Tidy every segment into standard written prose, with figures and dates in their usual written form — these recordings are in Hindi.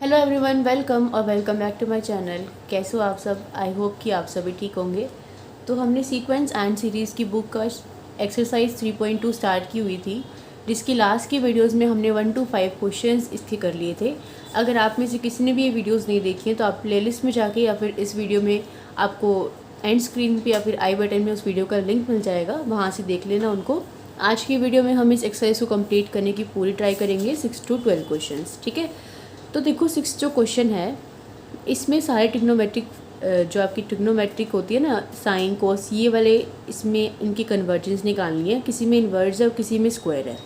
हेलो एवरीवन, वेलकम और welcome back to my channel. कैसे हो आप सब? आई होप कि आप सभी ठीक होंगे। तो हमने सीक्वेंस एंड सीरीज़ की बुक का एक्सरसाइज 3.2 स्टार्ट की हुई थी, जिसकी लास्ट की वीडियोस में हमने 1 to 5 क्वेश्चंस इसके कर लिए थे। अगर आप में से किसी ने भी ये वीडियोस नहीं देखी हैं तो आप प्लेलिस्ट में जाके या फिर इस वीडियो में आपको एंड स्क्रीन पे या फिर आई बटन में उस वीडियो का लिंक मिल जाएगा, वहाँ से देख लेना उनको। आज की वीडियो में हम इस एक्सरसाइज को कंप्लीट करने की पूरी ट्राई करेंगे, 6 to 12 क्वेश्चंस। ठीक है, तो देखो 6 जो क्वेश्चन है इसमें सारे ट्रिग्नोमेट्रिक जो आपकी ट्रिग्नोमेट्रिक होती है ना, साइन कोस, ये वाले इसमें इनकी कन्वर्जेंस निकालनी है। किसी में इन्वर्स है और किसी में स्क्वायर है।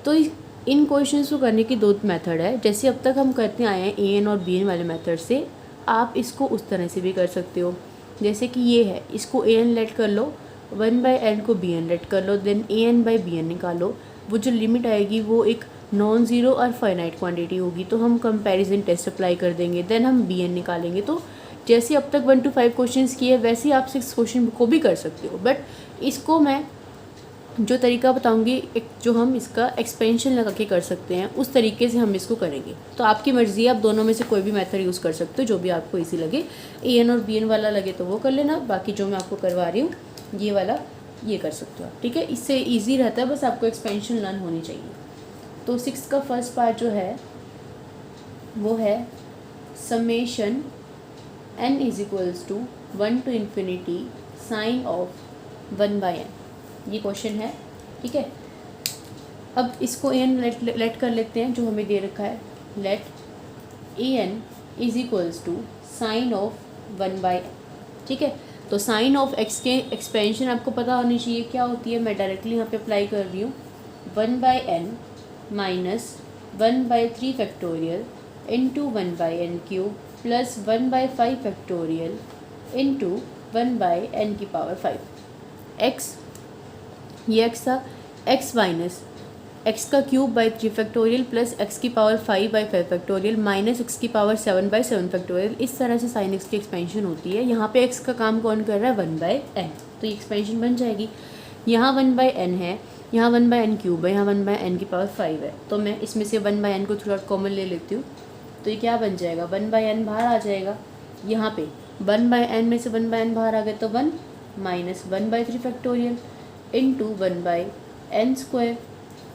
तो इन क्वेश्चंस को करने की दो मेथड है। जैसे अब तक हम करते आए हैं ए एन और बी एन वाले मेथड से, आप इसको उस तरह से भी कर सकते हो। जैसे कि ये है, इसको ए एन लेट कर लो, 1/n को बी एन लेट कर लो, then A N by B N निकालो। वो जो लिमिट आएगी वो एक नॉन ज़ीरो और फाइनाइट क्वांटिटी होगी, तो हम कंपैरिजन टेस्ट अप्लाई कर देंगे, देन हम बी एन निकालेंगे। तो जैसे अब तक 1 to 5 क्वेश्चंस किए वैसे ही आप 6 क्वेश्चन को भी कर सकते हो। बट इसको मैं जो तरीका बताऊंगी, एक जो हम इसका एक्सपेंशन लगा के कर सकते हैं, उस तरीके से हम इसको करेंगे। तो आपकी मर्ज़ी है, आप दोनों में से कोई भी मेथड यूज़ कर सकते हो, जो भी आपको ईजी लगे। ए एन और बी एन वाला लगे तो वो कर लेना, बाकी जो मैं आपको करवा रही हूँ ये वाला ये कर सकते हो आप। ठीक है, इससे ईजी रहता है, बस आपको एक्सपेंशन लर्न होनी चाहिए। तो 6 का फर्स्ट पार्ट जो है वो है summation n is equals to 1 to infinity sine of 1/n। ये क्वेश्चन है। ठीक है, अब इसको an लेट कर लेते हैं जो हमें दे रखा है। Let an is equals to sine of 1/n। ठीक है, तो साइन ऑफ x के एक्सपेंशन आपको पता होनी चाहिए क्या होती है। मैं डायरेक्टली यहाँ पे अप्लाई कर रही हूँ। 1/n minus 1/3 factorial into 1/n cube plus 1/5 factorial into 1/n की पावर 5। x, ये x था, x माइनस x का cube by 3 factorial plus x की पावर 5/5 फैक्टोरियल माइनस x की पावर 7/7 फैक्टोरियल। इस तरह से साइन x की एक्सपेंशन होती है। यहाँ पे x का काम कौन कर रहा है? 1/n, तो ये एक्सपेंशन बन जाएगी। यहाँ 1/n है, यहाँ 1/n क्यूब है, यहाँ 1/n की पावर 5 है। तो मैं इसमें से 1/n को थोड़ा कॉमन ले लेती हूँ, तो ये क्या बन जाएगा? 1/n बाहर आ जाएगा। यहाँ पे 1/n में से 1/n बाहर आ गया तो 1 minus 1/3 factorial into 1/n square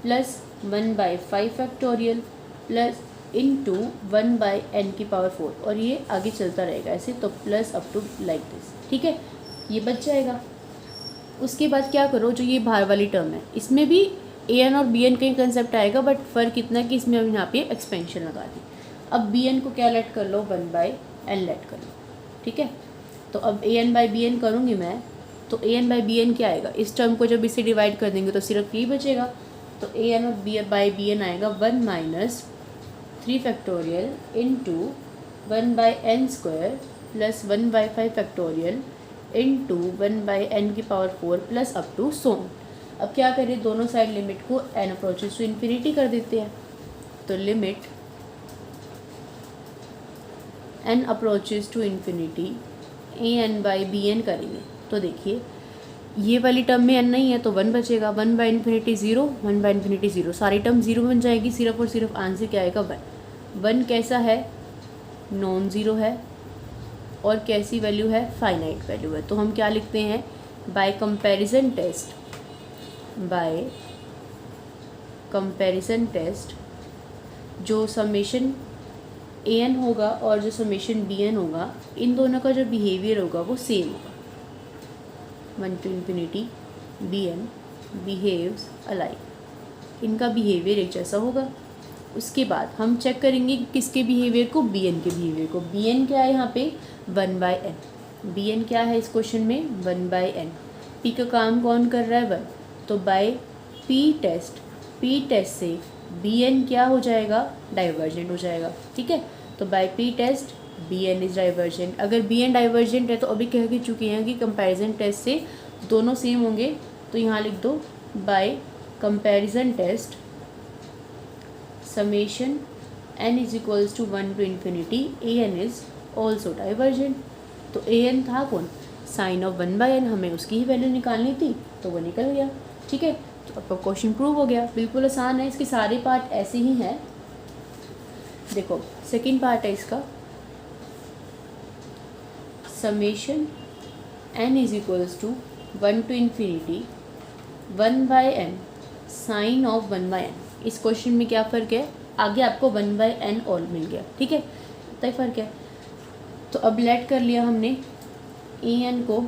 plus 1/5 factorial plus into 1/n की पावर 4, और ये आगे चलता रहेगा ऐसे, तो plus up to like this. ठीक है, ये बच जाएगा। उसके बाद क्या करो, जो ये बाहर वाली टर्म है इसमें भी ए एन और बी एन का ही कंसेप्ट आएगा, बट फ़र्क इतना है कि इसमें अब यहाँ पे एक्सपेंशन लगा दी। अब बी एन को क्या लेट कर लो? 1/n लेट कर लो। ठीक है, तो अब A N by B N करूँगी मैं, तो a N by B n क्या आएगा? इस टर्म को जब इससे डिवाइड कर देंगे तो सिर्फ यही बचेगा। तो ए एन और बी बाई बी एन आएगा 1 minus 3 factorial into 1/n square plus 1/5 factorial into 1/n की power 4 plus up to so on. अब क्या करें, दोनों साइड लिमिट को n अप्रोचेस टू इन्फिनिटी कर देते हैं। तो limit n approaches to infinity a N by B n करेंगे। तो देखिए ये वाली टर्म में n नहीं है तो 1 बचेगा, 1/infinity 0, 1/infinity 0, सारी टर्म 0 बन जाएगी। सिर्फ और सिर्फ आंसर क्या आएगा? 1। 1 कैसा है? नॉन ज़ीरो है, और कैसी वैल्यू है? फाइनाइट वैल्यू है। तो हम क्या लिखते हैं? बाय कंपैरिजन टेस्ट जो समेशन ए एन होगा और जो समेशन बी एन होगा, इन दोनों का जो बिहेवियर होगा वो सेम होगा। 1 to infinity b n behaves alike, इनका बिहेवियर एक जैसा होगा। उसके बाद हम चेक करेंगे कि किसके बिहेवियर को? बी एन के बिहेवियर को। बी एन क्या है यहाँ पे? 1/n। बी एन क्या है इस क्वेश्चन में? 1/n। पी का काम कौन कर रहा है? 1। तो बाय पी टेस्ट से बी एन क्या हो जाएगा? डाइवर्जेंट हो जाएगा। ठीक है, तो by p test b n is divergent. अगर बी एन डाइवर्जेंट है तो अभी कह चुके हैं कि कंपैरिजन टेस्ट से दोनों सेम होंगे, तो यहाँ लिख दो by comparison test summation n is equals to 1 to infinity a N is also divergent. तो ए एन था कौन? साइन ऑफ 1/n, हमें उसकी ही वैल्यू निकालनी थी तो वो निकल गया। ठीक है, तो आपका क्वेश्चन प्रूव हो गया। बिल्कुल आसान है, इसके सारे पार्ट ऐसे ही हैं। देखो सेकंड पार्ट है इसका, summation n is equals to 1 to infinity 1/n sine of 1/n। इस क्वेश्चन में क्या फ़र्क है, आगे आपको 1/n और मिल गया, ठीक है, इतना ही फ़र्क है। तो अब लेट कर लिया हमने ए एन को,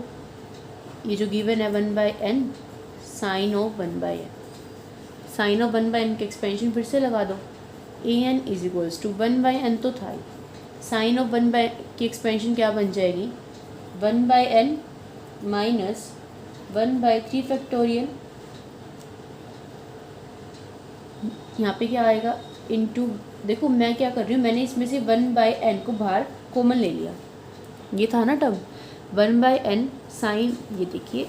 ये जो गिवन है 1/n sine of 1/n, sine of 1/n के एक्सपेंशन फिर से लगा दो, A N is equals to 1/n तो था ही, साइन ऑफ 1/n की एक्सपेंशन क्या बन जाएगी 1/n माइनस 1/3 फैक्टोरियल, यहाँ पे क्या आएगा इनटू, देखो मैं क्या कर रही हूँ, मैंने इसमें से 1/n को बाहर कॉमन ले लिया, ये था ना टर्म 1/n साइन, ये देखिए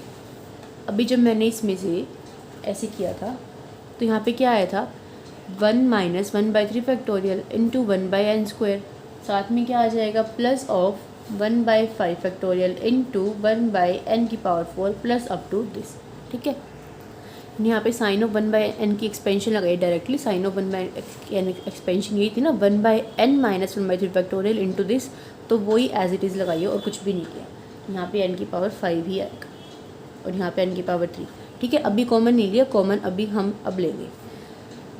अभी जब मैंने इसमें से ऐसे किया था तो यहाँ पे क्या आया था 1 minus 1/3 factorial into 1/n square, साथ में क्या आ जाएगा plus of 1/5 factorial into 1/n की power 4 plus up to this, ठीक है। यहाँ पे साइन ऑफ 1/n की एक्सपेंशन लगाई directly, sign of 1/n expansion यही थी ना 1/n minus 1/3 factorial into this, तो वही एज इट इज़ लगाइए और कुछ भी नहीं किया। यहाँ पे n की पावर 5 ही आएगा और यहाँ पे n की पावर 3, ठीक है। अभी कॉमन नहीं लिया, कॉमन अभी हम अब लेंगे।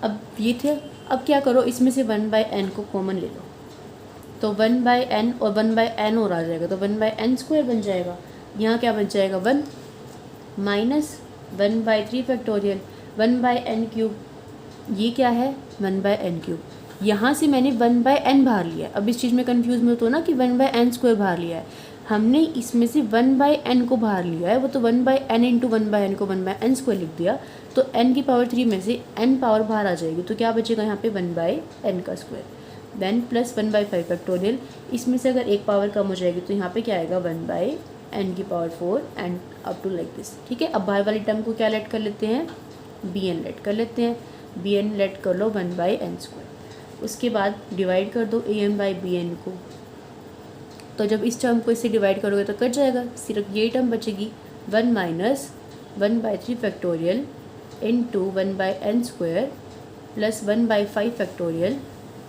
अब ये थे, अब क्या करो इसमें से 1/n को कॉमन ले लो, तो 1/n और 1/n और आ जाएगा, तो 1/n स्क्वायर बन जाएगा। यहाँ क्या बन जाएगा 1 माइनस 1/3 फैक्टोरियल 1/n क्यूब, ये क्या है 1/n क्यूब। यहाँ से मैंने 1/n बाहर लिया है, अब इस चीज़ में कंफ्यूज मत हो ना कि 1/n स्क्वायर बाहर लिया है, हमने इसमें से 1/n को बाहर लिया है, वो तो 1/n इंटू 1/n को 1/n स्क्वायर लिख दिया, तो n की पावर 3 में से n पावर बाहर आ जाएगी, तो क्या बचेगा यहाँ पे 1/n का स्क्वायर, देन प्लस 1/5 फैक्टोरियल, इसमें से अगर एक पावर कम हो जाएगी तो यहाँ पे क्या आएगा 1/n की power 4 and up to like this, ठीक है। अब बाहर वाली टर्म को क्या लेट कर लेते हैं bn लेट कर लेते हैं, bn लेट कर लो 1/n स्क्वायर, उसके बाद डिवाइड कर दो an/bn को, तो जब इस टर्म को इससे डिवाइड करोगे तो कट जाएगा, सिर्फ ये टर्म बचेगी 1 minus 1/3 factorial into 1/n square plus 1/5 factorial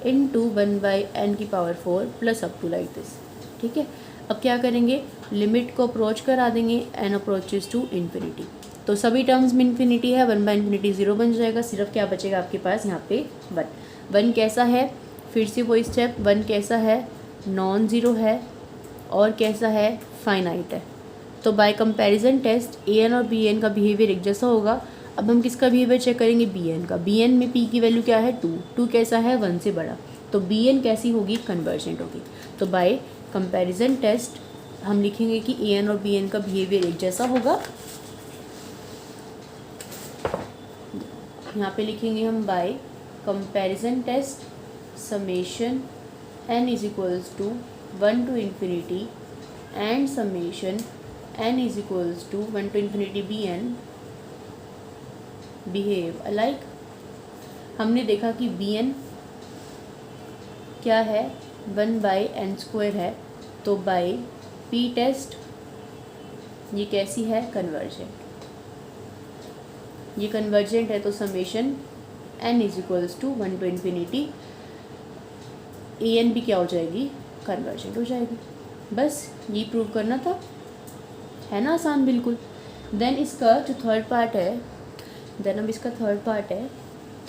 into 1/n की power 4 plus up to like this, ठीक है। अब क्या करेंगे, लिमिट को अप्रोच करा देंगे, n अप्रोचेज टू इन्फिनिटी, तो सभी टर्म्स में इन्फिनिटी है, 1/infinity 0 बन जाएगा, सिर्फ क्या बचेगा आपके पास यहाँ पे 1 कैसा है, फिर से वो स्टेप 1 कैसा है नॉन ज़ीरो है और कैसा है फाइनाइट है, तो बाय कंपैरिजन टेस्ट an और bn का बिहेवियर एक जैसा होगा। अब हम किसका बिहेवियर चेक करेंगे bn का, bn में p की वैल्यू क्या है 2 कैसा है 1 से बड़ा, तो bn कैसी होगी कन्वर्जेंट होगी, तो बाय कंपैरिजन टेस्ट हम लिखेंगे कि an और bn का बिहेवियर एक जैसा होगा। यहाँ पे लिखेंगे हम by comparison test summation n is equals to 1 to infinity and summation n is equals to 1 to infinity bn behave alike. हमने देखा कि bn क्या है 1/n स्क्वायर है, तो बाय p टेस्ट ये कैसी है कन्वर्जेंट, ये कन्वर्जेंट है, तो summation n is equals to 1 to infinity an भी क्या हो जाएगी कन्वर्जेंट हो जाएगी, बस ये प्रूव करना था, है ना आसान बिल्कुल। देन इसका जो थर्ड पार्ट है, देन अब इसका थर्ड पार्ट है,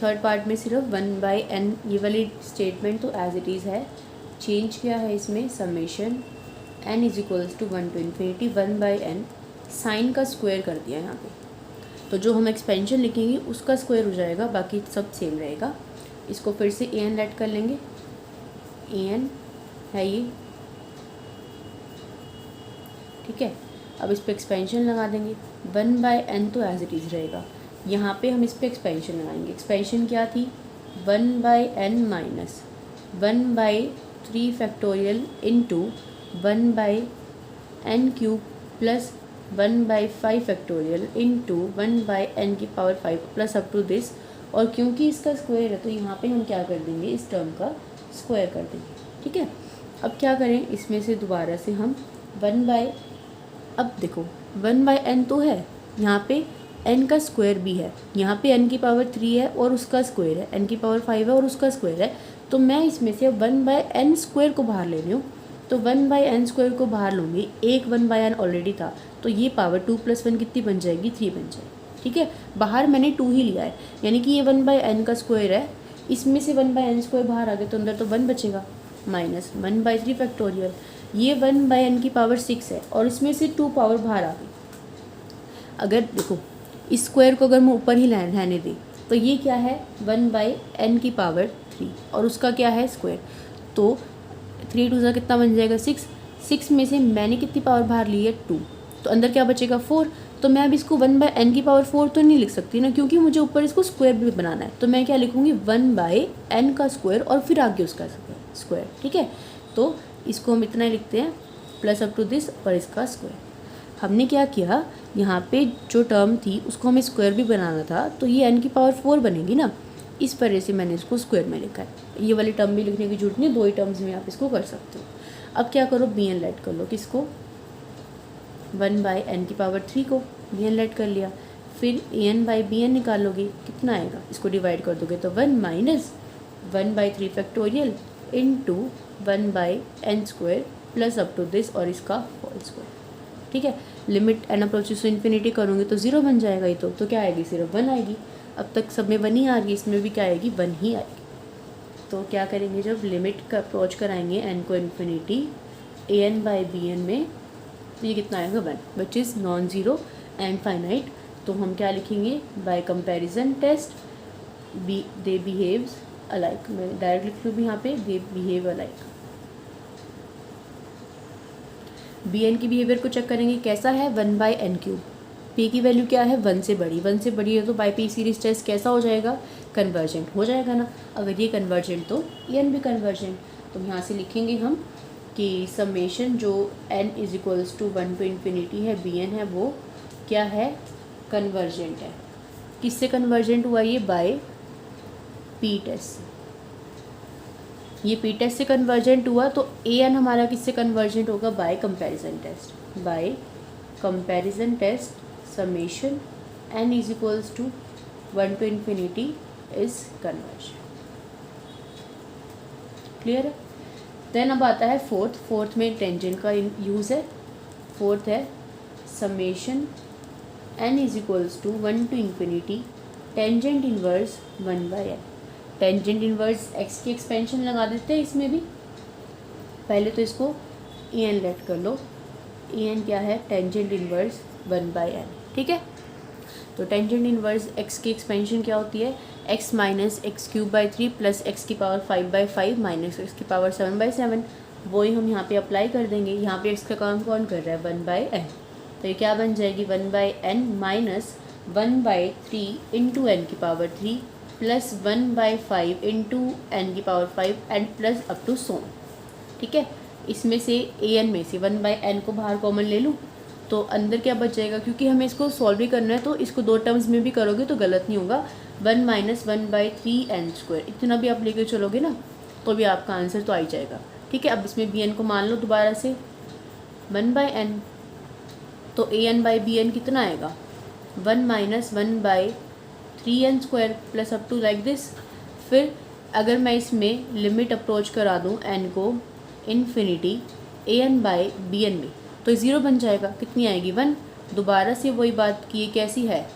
थर्ड पार्ट में सिर्फ 1/n ये वाली स्टेटमेंट तो एज इट इज़ है, चेंज क्या है इसमें summation n is equals to 1 to infinity 1/n sine का स्क्वायर कर दिया यहाँ पे, तो जो हम एक्सपेंशन लिखेंगे उसका स्क्वायर हो जाएगा, बाकी सब सेम रहेगा। इसको फिर से an लेट कर लेंगे, an है ये, ठीक है। अब इस पर एक्सपेंशन लगा देंगे 1/n तो एज इट इज़ रहेगा, यहाँ पे हम इस पर एक्सपेंशन लगाएंगे, एक्सपेंशन क्या थी 1/n minus 1/3 factorial into 1/n cube plus 1/5 factorial into 1/n की power 5 plus up to this, और क्योंकि इसका स्क्वायर है तो यहाँ पे हम क्या कर देंगे इस टर्म का स्क्वायर कर देंगे, ठीक है। अब क्या करें, इसमें से दोबारा से हम अब देखो 1/n तो है, यहाँ पे n का स्क्वायर भी है, यहाँ पे n की पावर 3 है और उसका स्क्वायर है, n की पावर 5 है और उसका स्क्वायर है, तो मैं इसमें से 1/n² को बाहर ले रही हूँ, तो 1/n² को बाहर लूँगी, एक 1/n ऑलरेडी था, तो ये पावर 2 + 1 कितनी बन जाएगी, 3 बन जाएगी। ठीक है, बाहर मैंने 2 ही लिया है, यानी कि ये 1/n का स्क्वायर है, इसमें से 1/n² बाहर आ गया तो अंदर तो 1 बचेगा, माइनस 1/3 फैक्टोरियल, ये 1/n की पावर 6 है और इसमें से 2 पावर बाहर आ गई। अगर देखो इस स्क्वायर को अगर मैं ऊपर ही रहने दी तो ये क्या है, 1/n की पावर 3 और उसका क्या है स्क्वायर, तो 3 2 कितना बन जाएगा, 6। 6 में से मैंने कितनी पावर बाहर ली है, 2, तो अंदर क्या बचेगा, 4। तो मैं अब इसको 1/n की पावर 4 तो नहीं लिख सकती ना, क्योंकि मुझे ऊपर इसको स्क्वायर भी बनाना है, तो मैं क्या लिखूँगी, 1/n का स्क्वायर और फिर आगे उसका स्क्वायर। ठीक है, तो इसको हम इतना ही लिखते हैं, प्लस अप टू दिस और इसका स्क्वायर। हमने क्या किया, यहाँ पे जो टर्म थी उसको हमें स्क्वायर भी बनाना था, तो ये n की पावर 4 बनेगी ना, इस वजह से मैंने इसको स्क्वायर में लिखा है। ये वाली टर्म भी लिखने की जरूरत नहीं, 2 ही टर्म्स में आप इसको कर सकते हो। अब क्या करो, bn लेट कर लो, किसको, 1/n की पावर 3 को bn लेट कर लिया, फिर an/bn निकालोगे, कितना आएगा, इसको डिवाइड कर दोगे तो 1 minus 1/3 factorial into 1/n² plus up to this और इसका होल स्क्वायर। ठीक है, limit n approaches to infinity करूँगी तो 0 बन जाएगा, ये तो क्या आएगी, सिर्फ 1 आएगी। अब तक सब में 1 ही आ रही है, इसमें भी क्या आएगी, 1 ही आएगी। तो क्या करेंगे, जब लिमिट का अप्रोच कराएंगे n को इन्फिनिटी an/bn में, तो ये कितना आएगा, 1, which is non zero and finite. तो हम क्या लिखेंगे, by comparison test they behaves alike, मैं डायरेक्ट लिख लूँ भी यहाँ पे, दे बिहेव अलाइक। bn की बिहेवियर को चेक करेंगे, कैसा है, 1/n³। p की वैल्यू क्या है, 1 से बड़ी, 1 से बड़ी है तो बाय p सीरीज टेस्ट कैसा हो जाएगा, कन्वर्जेंट हो जाएगा ना। अगर ये कन्वर्जेंट तो n भी कन्वर्जेंट। तो यहाँ से लिखेंगे हम कि समेशन जो n = 1 to इन्फिनिटी है bn है, वो क्या है, कन्वर्जेंट है। किससे कन्वर्जेंट हुआ, ये बाय p टेस्ट, ये पी टेस्ट से कन्वर्जेंट हुआ, तो an हमारा किससे कन्वर्जेंट होगा, by comparison test. By comparison test summation n = 1 to infinity is convergent. Clear है। देन अब आता है फोर्थ में टेंजेंट का यूज़ है। फोर्थ है summation n = 1 to infinity tangent inverse 1/n। Tangent inverse x की एक्सपेंशन लगा देते हैं इसमें भी। पहले तो इसको en लेट कर लो, en क्या है, टेंजेंट इनवर्स 1/n। ठीक है, तो टेंजेंट इनवर्स x की एक्सपेंशन क्या होती है, x minus x³ plus x की पावर 5/5 माइनस x की पावर 7/7। वही हम यहाँ पे अप्लाई कर देंगे। यहाँ पे x का काम कौन कर रहा है, 1/n, तो ये क्या बन जाएगी, 1/n माइनस 1/3 इंटू n की पावर 3 प्लस 1/5 इंटू n की power 5 and plus up to so. ठीक है, इसमें से an में से 1/n को बाहर कॉमन ले लूँ तो अंदर क्या बच जाएगा, क्योंकि हमें इसको सॉल्व भी करना है तो इसको 2 टर्म्स में भी करोगे तो गलत नहीं होगा। 1 माइनस 1/3 n², इतना भी आप लेके चलोगे ना तो भी आपका आंसर तो आ ही जाएगा। ठीक है, अब इसमें bn को मान लो दोबारा से 1/n, तो an/bn कितना आएगा, 1 minus 1/3n² plus up to like this. फिर अगर मैं इसमें लिमिट अप्रोच करा दूँ n को इन्फिनिटी an/bn में, तो 0 बन जाएगा, कितनी आएगी, 1। दोबारा से वही बात की, ये कैसी है,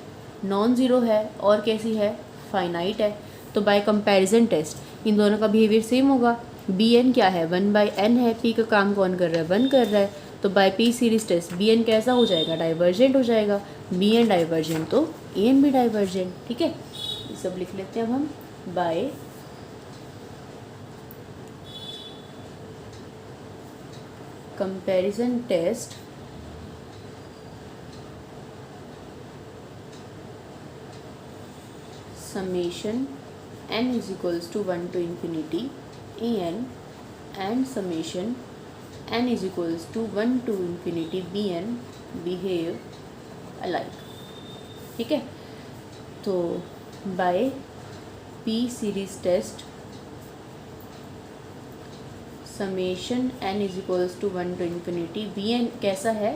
नॉन ज़ीरो है और कैसी है, फाइनाइट है। तो बाय कंपैरिजन टेस्ट इन दोनों का बिहेवियर सेम होगा। bn क्या है, 1/n है, p का काम कौन कर रहा है, 1 कर रहा है, तो by p series test bn कैसा हो जाएगा, डाइवर्जेंट हो जाएगा। bn डाइवर्जेंट तो an भी डाइवर्जेंट। ठीक है, ये सब लिख लेते हैं अब हम, by comparison test summation n = 1 to infinity an and summation n = 1 to infinity bn behave alike। ठीक है, तो by p series test summation n = 1 to infinity bn कैसा है,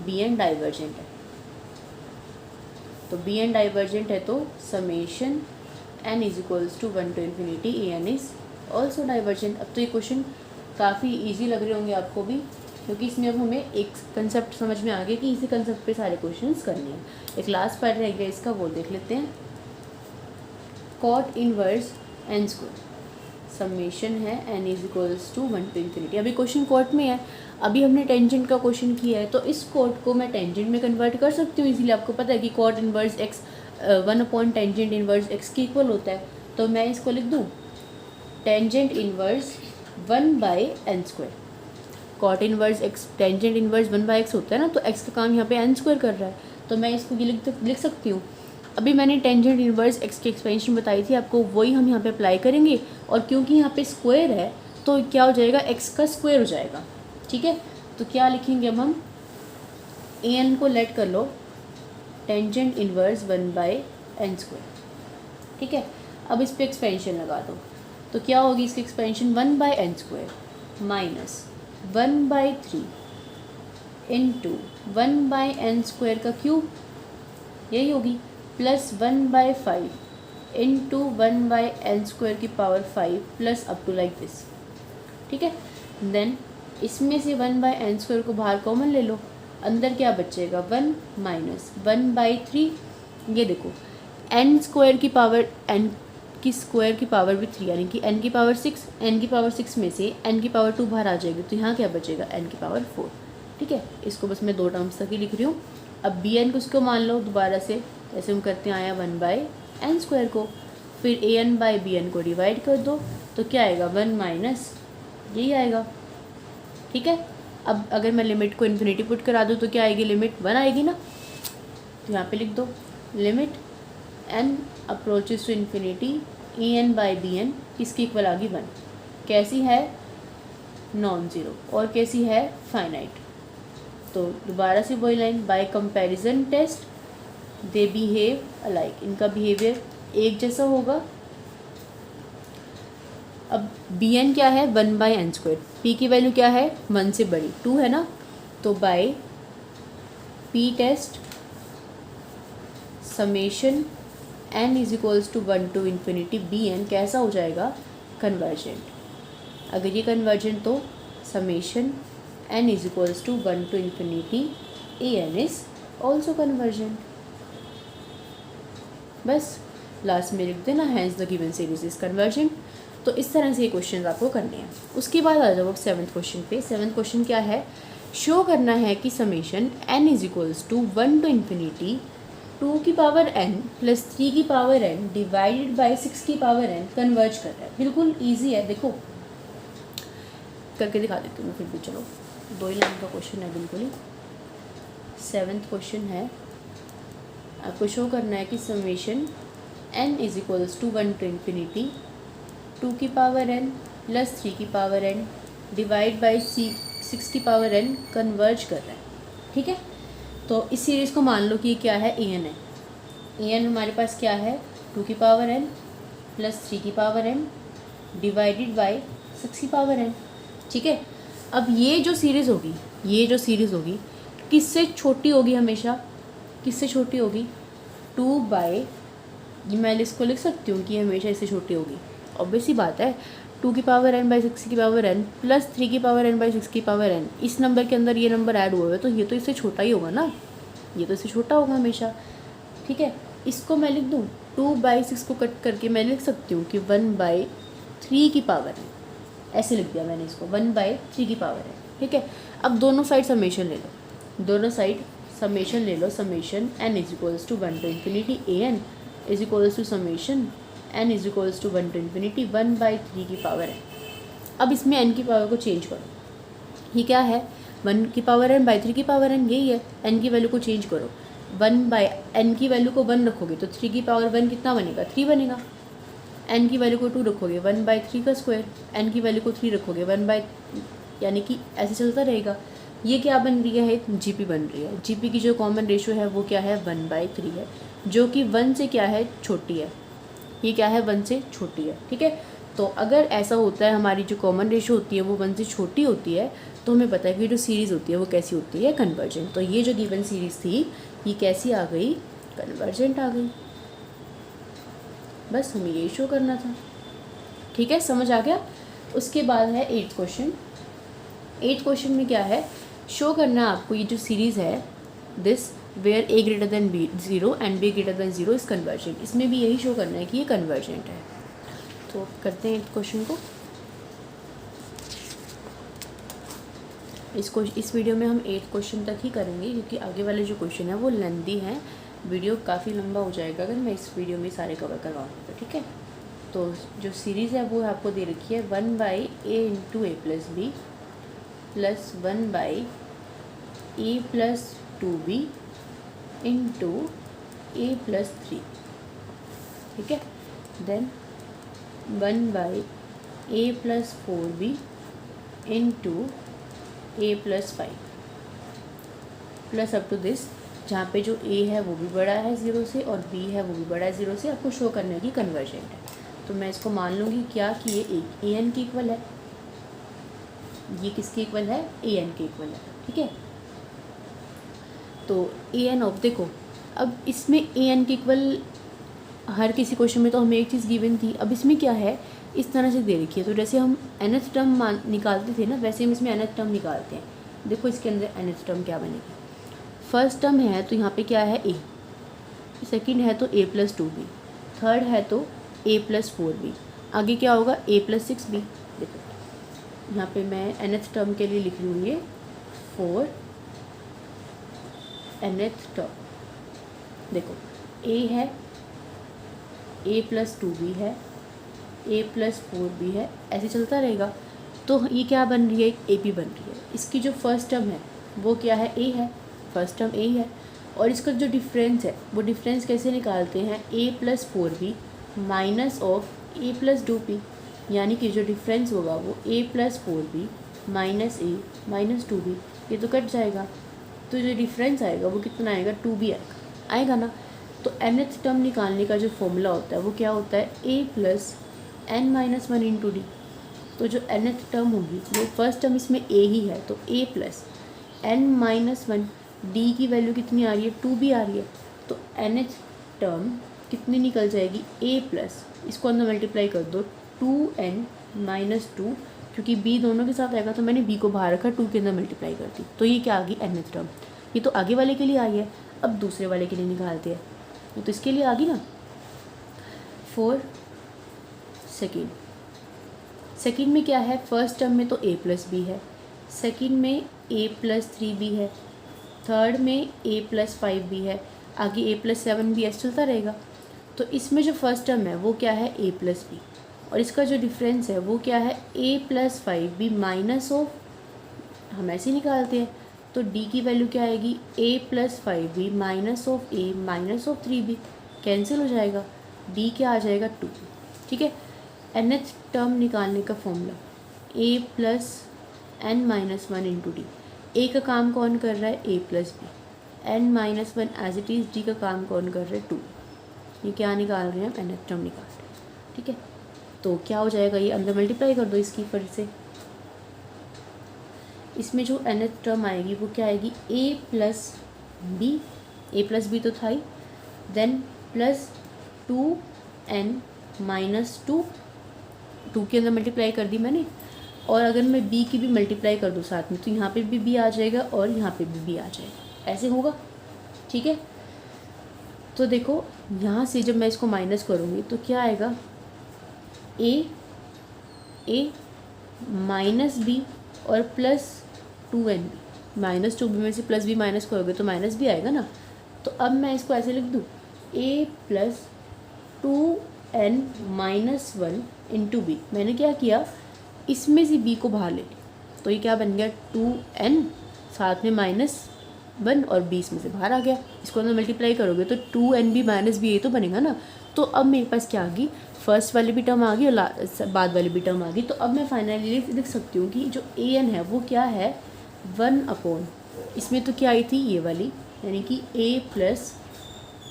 bn डाइवर्जेंट है, तो bn डाइवर्जेंट है तो summation n = 1 to infinity an is also divergent. अब तो ये क्वेश्चन काफ़ी ईजी लग रहे होंगे आपको भी, क्योंकि इसमें अब हमें एक कंसेप्ट समझ में आ गया कि इसी कंसेप्ट पे सारे क्वेश्चंस करने हैं। एक लास्ट पार्ट रह गया इसका, वो देख लेते हैं। Cot inverse n square summation है n is equals to 1 to infinity. अभी क्वेश्चन कॉट में है, अभी हमने टेंजेंट का क्वेश्चन किया है, तो इस कॉट को मैं टेंजेंट में कन्वर्ट कर सकती हूँ इजीली। आपको पता है कि cot inverse x 1 tangent inverse x के इक्वल होता है, तो मैं इसको लिख दूँ tangent inverse 1/n²। Cot inverse x tangent inverse 1/x होता है ना, तो x का काम यहाँ पे n² कर रहा है, तो मैं इसको ये लिख सकती हूँ। अभी मैंने टेंजेंट इनवर्स x की एक्सपेंशन बताई थी आपको, वही हम यहाँ पे अप्लाई करेंगे। और क्योंकि यहाँ पे स्क्वायर है तो क्या हो जाएगा, x का स्क्वायर हो जाएगा। ठीक है, तो क्या लिखेंगे अब हम, an को लेट कर लो टेंजेंट इनवर्स 1/n²। ठीक है, अब इस पर एक्सपेंशन लगा दो, तो क्या होगी इसकी expansion 1/n² minus 1/3 into 1/n² का क्यूब, यही होगी, प्लस 1/5 इंटू 1/n² की power 5 plus up to like this. ठीक है, देन इसमें से 1/n² को बाहर कॉमन ले लो, अंदर क्या बचेगा 1 माइनस 1/3। ये देखो n² की पावर n की स्क्वायर की पावर भी 3, यानी कि n की पावर 6, n की पावर 6 में से n की पावर 2 बाहर आ जाएगी, तो यहाँ क्या बचेगा n की पावर 4। ठीक है, इसको बस मैं 2 टर्म्स तक ही लिख रही हूँ। अब bn को उसको मान लो दोबारा से, जैसे हम करते हैं आया 1/n² को, फिर an/bn को डिवाइड कर दो, तो क्या आएगा 1 माइनस यही आएगा। ठीक है, अब अगर मैं लिमिट को इन्फिनिटी पुट करा दूँ तो क्या आएगी, लिमिट 1 आएगी ना, तो यहाँ पे लिख दो limit n approaches to infinity an/bn किसकी इक्वल आ गई 1। कैसी है, नॉन ज़ीरो, और कैसी है, फाइनाइट। तो दोबारा से वही line, by comparison test they behave alike, इनका बिहेवियर एक जैसा होगा। अब bn क्या है 1/n², p की वैल्यू क्या है 1 से बड़ी 2 है ना, तो by p test summation n is equals to 1 to infinity bn कैसा हो जाएगा, कन्वर्जेंट। अगर ये कन्वर्जेंट तो summation n is equals to 1 to infinity an is also convergent. बस लास्ट में लिख देना hence the given series is convergent. तो इस तरह से ये क्वेश्चन आपको करने हैं। उसके बाद आ जाओ अब 7th क्वेश्चन पे। 7th क्वेश्चन क्या है, शो करना है कि summation n is equals to 1 to इन्फिनिटी 2 की पावर n प्लस 3 की पावर n डिवाइडेड बाई 6 की पावर n कन्वर्ज कर रहा है। बिल्कुल ईजी है, देखो करके दिखा देती हूँ मैं फिर भी, चलो 2 ही लाइन का क्वेश्चन है बिल्कुल ही। 7th क्वेश्चन है, आपको शो करना है कि summation n is equals to 1 to इन्फिनिटी 2 की पावर n प्लस 3 की पावर n डिवाइड बाई 6 की पावर n कन्वर्ज कर रहा है। ठीक है, तो इस सीरीज़ को मान लो कि ये क्या है, an है। an हमारे पास क्या है 2 की पावर n प्लस 3 की पावर n डिवाइडेड बाई 6 की पावर n। ठीक है, अब ये जो सीरीज़ होगी किससे छोटी होगी, हमेशा किससे छोटी होगी, 2 मैं इसको लिख सकती हूँ कि हमेशा इससे छोटी होगी। ऑब्वियस ही बात है, 2 की पावर n बाई 6 की पावर n प्लस 3 की पावर n बाई 6 की पावर n, इस नंबर के अंदर ये नंबर ऐड हुआ है, तो ये तो इससे छोटा ही होगा ना, ये तो इससे छोटा होगा हमेशा। ठीक है, इसको मैं लिख दूँ 2/6 को कट करके मैं लिख सकती हूँ कि 1/3 की पावर n, ऐसे लिख दिया मैंने इसको 1/3 की पावर n। ठीक है, अब दोनों साइड समेशन ले लो, दोनों साइड समेशन ले लो, summation n is equals to 1 to infinity an is equals to summation n is equals to 1 to infinity 1/3 की पावर n। अब इसमें n की पावर को चेंज करो, ये क्या है 1 की पावर n बाई 3 की पावर n, यही है। n की वैल्यू को चेंज करो, 1/n की वैल्यू को 1 रखोगे तो 3 की पावर 1 कितना बनेगा 3 बनेगा। n की वैल्यू को 2 रखोगे 1/3 का स्क्वायर, n की वैल्यू को 3 रखोगे 1/, यानी कि ऐसे चलता रहेगा। ये क्या बन रही है, जीपी बन रही है। जीपी की जो कॉमन रेशो है वो क्या है 1/3 है, जो कि 1 से क्या है छोटी है, ये क्या है 1 से छोटी है। ठीक है, तो अगर ऐसा होता है हमारी जो कॉमन रेशो होती है वो 1 से छोटी होती है, तो हमें पता है कि जो सीरीज़ होती है वो कैसी होती है, कन्वर्जेंट। तो ये जो गिवन सीरीज़ थी ये कैसी आ गई, कन्वर्जेंट आ गई। बस हमें यही शो करना था। ठीक है, समझ आ गया। उसके बाद है 8th क्वेश्चन। 8th क्वेश्चन में क्या है, शो करना है आपको ये जो सीरीज़ है this where a greater than b 0 and b greater than 0 is convergent. इसमें भी यही शो करना है कि ये कन्वर्जेंट है। तो करते हैं 8th क्वेश्चन को। इस वीडियो में हम 8th क्वेश्चन तक ही करेंगे क्योंकि आगे वाले जो क्वेश्चन है वो लेंथी हैं, वीडियो काफ़ी लंबा हो जाएगा अगर मैं इस वीडियो में सारे कवर करवाऊँगी तो। ठीक है, तो जो सीरीज़ है वो आपको दे रखी है 1/a into A plus B plus 1/a plus 2b into A plus 3। ठीक है, then 1/a plus 4b into a plus 5 plus up to this, जहाँ पे जो a है वो भी बड़ा है 0 से और b है वो भी बड़ा है 0 से, आपको शो करने की कन्वर्जेंट है। तो मैं इसको मान लूँगी क्या कि ये a n के इक्वल है। ये किसके इक्वल है, a n के इक्वल है। ठीक है, तो a n ऑफ, देखो अब इसमें a n के इक्वल हर किसी क्वेश्चन में तो हमें एक चीज़ गिवन थी। अब इसमें क्या है, इस तरह से दे रखी है, तो जैसे हम nth टर्म निकालते थे ना, वैसे हम इसमें nth टर्म निकालते हैं। देखो इसके अंदर nth टर्म क्या बनेगी। फर्स्ट टर्म है तो यहाँ पे क्या है a, सेकंड है तो a प्लस 2b, थर्ड है तो a प्लस 4b, आगे क्या होगा a प्लस 6b। देखो यहाँ पे मैं nth टर्म के लिए लिख रही हूँ ये 4 nth टर्म। देखो a है, a प्लस 2b है, a प्लस 4b है, ऐसे चलता रहेगा। तो ये क्या बन रही है, एक ए पी बन रही है। इसकी जो फर्स्ट टर्म है वो क्या है, a है, फर्स्ट टर्म a है, और इसका जो डिफरेंस है वो डिफरेंस कैसे निकालते हैं, a plus 4b minus of a plus 2b, यानी कि जो डिफरेंस होगा वो a plus 4b minus a minus 2b, ये तो कट जाएगा। तो जो डिफरेंस आएगा वो कितना आएगा, 2b आएगा ना। तो nth टर्म निकालने का जो फॉर्मूला होता है वो क्या होता है, a plus n minus 1 into D. तो जो nth टर्म होगी वो फर्स्ट टर्म इसमें a ही है, तो a plus n minus 1, D की वैल्यू कितनी आ रही है, 2b आ रही है। तो nth टर्म कितनी निकल जाएगी, a प्लस, इसको अंदर मल्टीप्लाई कर दो 2n माइनस 2, क्योंकि b दोनों के साथ आएगा तो मैंने b को बाहर रखा, 2 के अंदर मल्टीप्लाई कर दी। तो ये क्या आ गई, nth टर्म। ये तो आगे वाले के लिए आई है, अब दूसरे वाले के लिए निकालते हैं। ये तो इसके लिए आ गई ना, 4 सेकेंड में क्या है, फर्स्ट टर्म में तो a प्लस बी है, सेकेंड में a प्लस 3b है, थर्ड में a प्लस 5b है, आगे a प्लस 7b ऐसे चलता रहेगा। तो इसमें जो फर्स्ट टर्म है वो क्या है, a प्लस बी, और इसका जो डिफरेंस है वो क्या है, a plus 5b minus of, हम ऐसे ही निकालते हैं। तो d की वैल्यू क्या आएगी, a plus 5b minus of a minus of 3b, cancel हो जाएगा, d क्या आ जाएगा, 2। ठीक है, nth टर्म निकालने का formula a plus n minus 1 into D. A का काम कौन कर रहा है, a plus B, n minus 1 as it is, D का काम कौन कर रहा है, 2। ये क्या निकाल रहे हैं हम, nth टर्म निकाल रहे हैं। ठीक है, तो क्या हो जाएगा, ये अंदर मल्टीप्लाई कर दो इसकी फिर से। इसमें जो nth टर्म आएगी वो क्या आएगी, a प्लस बी तो था ही, देन प्लस 2n माइनस 2 के अंदर मल्टीप्लाई कर दी मैंने, और अगर मैं b की भी मल्टीप्लाई कर दूँ साथ में तो यहाँ पे भी b आ जाएगा और यहाँ पे भी b आ जाएगा, ऐसे होगा। ठीक है, तो देखो यहाँ से जब मैं इसको माइनस करूँगी तो क्या आएगा, a माइनस b और प्लस 2n, माइनस 2b में से प्लस b माइनस करोगे तो माइनस b आएगा ना। तो अब मैं इसको ऐसे लिख दूँ, a plus 2n minus 1 into b. मैंने क्या किया, इसमें से b को बाहर ले लिया, तो ये क्या बन गया, 2n साथ में माइनस 1 और b इसमें से बाहर आ गया। इसको अंदर मल्टीप्लाई करोगे तो 2nb माइनस b, ये तो बनेगा ना। तो अब मेरे पास क्या आ गई, फर्स्ट वाली भी टर्म आ गई और बाद वाली भी टर्म आ गई। तो अब मैं फाइनली लिख सकती हूँ कि जो an है वो क्या है, 1/, इसमें तो क्या आई थी ये वाली, यानी कि a plus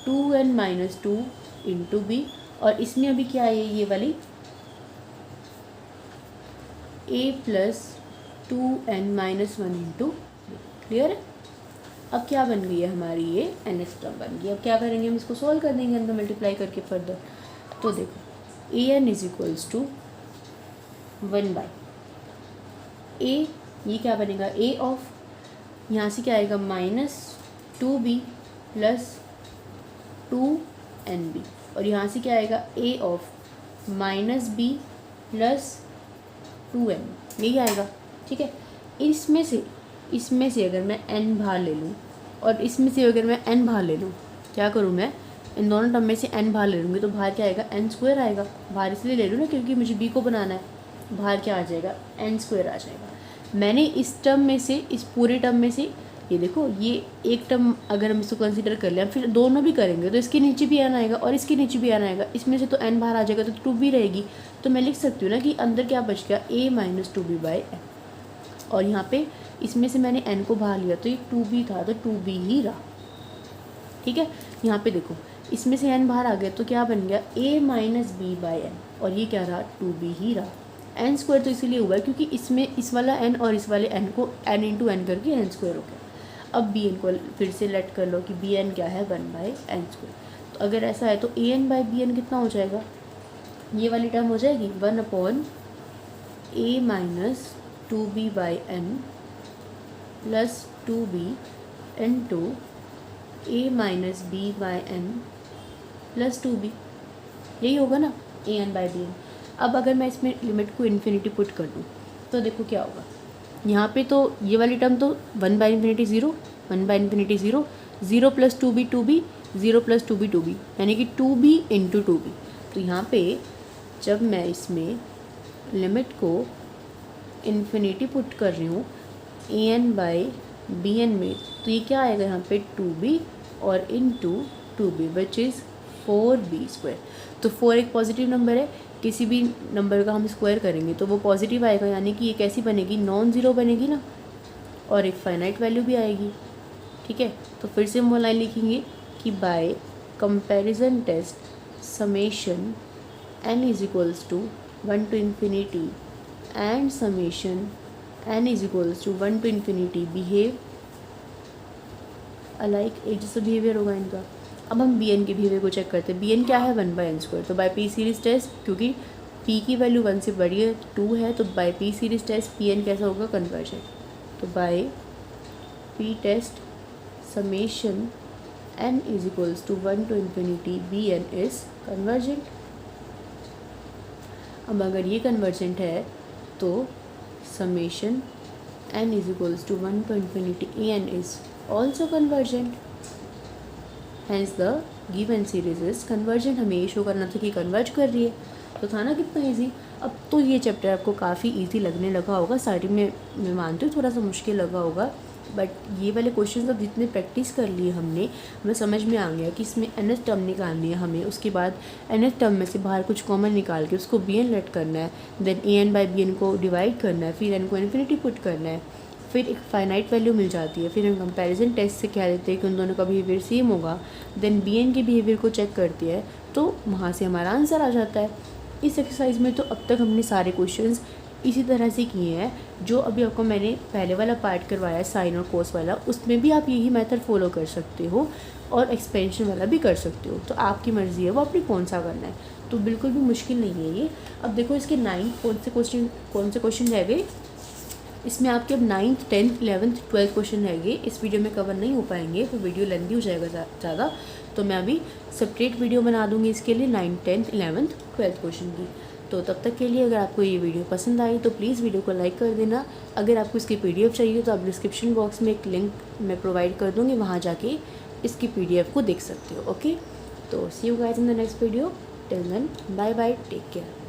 2n minus 2 into b, और इसमें अभी क्या है ये वाली, a plus 2n minus 1 into. Clear है, अब क्या बन गई है हमारी, ये nth टर्म बन गई। अब क्या करेंगे, हम इसको सॉल्व कर देंगे अंदर मल्टीप्लाई करके फर्दर। तो देखो an is equals to 1 by A, ये क्या बनेगा ए ऑफ, यहाँ से क्या आएगा -2b प्लस 2nb, और यहाँ से क्या आएगा ए ऑफ -b प्लस 2n, यही आएगा। ठीक है, इसमें से अगर मैं n बाहर ले लूँ और इसमें से अगर मैं n बाहर ले लूँ, क्या करूँ मैं, इन दोनों टर्म में से n बाहर ले लूँगी तो बाहर क्या आएगा n² आएगा। बाहर इसलिए ले लूँ ना क्योंकि मुझे b को बनाना है, बाहर क्या आ जाएगा n² आ जाएगा। मैंने इस टर्म में से, इस पूरे टर्म में से, ये देखो ये एक टर्म अगर हम इसको कंसीडर कर लें, फिर दोनों भी करेंगे तो इसके नीचे भी n आएगा और इसके नीचे भी n आएगा, इसमें से तो n बाहर आ जाएगा तो 2b रहेगी। तो मैं लिख सकती हूँ ना कि अंदर क्या बच गया a - 2b/n, और यहाँ पे इसमें से मैंने n को बाहर लिया तो ये 2b था तो 2b ही रहा। ठीक है, यहाँ पे देखो इसमें से n बाहर आ गया तो क्या बन गया a - b/n, और ये क्या रहा 2b ही रहा। n² तो इसीलिए हुआ है क्योंकि इसमें इस वाला n और इस वाले n को n × n करके n² हो गया। अब bn को फिर से लेट कर लो कि bn क्या है 1/n²। तो अगर ऐसा है तो an/bn कितना हो जाएगा, ये वाली टर्म हो जाएगी 1/a - 2b/n plus 2b into a - b/n plus 2b, यही होगा ना an/bn। अब अगर मैं इसमें लिमिट को इन्फिनिटी पुट कर दूँ तो देखो क्या होगा, यहाँ पे तो ये वाली टर्म तो 1/∞ 0, 1/∞ 0 plus 2b 2b, 0 plus 2b 2b, यानी कि 2b इंटू 2b। तो यहाँ पे जब मैं इसमें लिमिट को इन्फिनिटी पुट कर रही हूँ an/bn में, तो ये क्या आएगा यहाँ पे 2b और into 2b which is 4b²। तो 4 एक पॉजिटिव नंबर है, किसी भी नंबर का हम स्क्वायर करेंगे तो वो पॉजिटिव आएगा, यानी कि ये कैसी बनेगी, नॉन ज़ीरो बनेगी ना, और एक फाइनाइट वैल्यू भी आएगी। ठीक है, तो फिर से हम वो लाइन लिखेंगे कि by comparison test summation n = 1 to infinity and summation n = 1 to infinity behave alike, एक जैसा बिहेवियर होगा इनका। अब हम bn के बिहेवियर को चेक करते हैं। bn क्या है 1/n², तो बाय पी सीरीज टेस्ट, क्योंकि p की वैल्यू 1 से बड़ी है 2 है, तो by p series test pn कैसा होगा कन्वर्जन। तो by p test summation n = 1 to infinity bn is convergent. अब अगर ये कन्वर्जेंट है तो summation n = 1 to infinity an is also convergent, hence the given series is convergent. हमें ये शो करना था कि कन्वर्ज कर रही है, तो था ना कितना इजी। अब तो ये चैप्टर आपको काफ़ी इजी लगने लगा होगा, स्टार्टिंग में मैं मानती हूँ थोड़ा सा मुश्किल लगा होगा, बट ये वाले क्वेश्चंस अब जितने प्रैक्टिस कर लिए हमने, हमें समझ में आ गया कि इसमें nth टर्म निकालनी है हमें, उसके बाद nth टर्म में से बाहर कुछ कॉमन निकाल के उसको bn लेट करना है, देन an/bn को डिवाइड करना है, फिर n को इन्फिनिटी पुट करना है, फिर एक फाइनाइट वैल्यू मिल जाती है, फिर हम कंपैरिजन टेस्ट से क्या देते हैं कि उन दोनों का बिहेवियर सेम होगा, देन bn के बिहेवियर को चेक करती है, तो वहाँ से हमारा आंसर आ जाता है। इस एक्सरसाइज में तो अब तक हमने सारे क्वेश्चंस इसी तरह से किए हैं, जो अभी आपको मैंने पहले वाला पार्ट करवाया है साइन और कोस वाला, उसमें भी आप यही मेथड फॉलो कर सकते हो और एक्सपेंशन वाला भी कर सकते हो, तो आपकी मर्ज़ी है वो अपनी कौन सा करना है, तो बिल्कुल भी मुश्किल नहीं है ये। अब देखो इसके 9 कौन से क्वेश्चन रह गए, इसमें आपके अब 9th 10th 11th 12th question रहेंगे, इस वीडियो में कवर नहीं हो पाएंगे, तो वीडियो लेंथी हो जाएगा ज़्यादा, तो मैं अभी सेपरेट वीडियो बना दूँगी इसके लिए 9th 10th 11th 12th question की। तो तब तक के लिए अगर आपको ये वीडियो पसंद आई तो प्लीज़ वीडियो को लाइक कर देना। अगर आपको इसकी PDF चाहिए तो आप डिस्क्रिप्शन बॉक्स में एक लिंक मैं प्रोवाइड कर दूँगी, वहाँ जाके इसकी PDF को देख सकते हो। ओके, तो see you guys in the next video, till then bye bye, take care.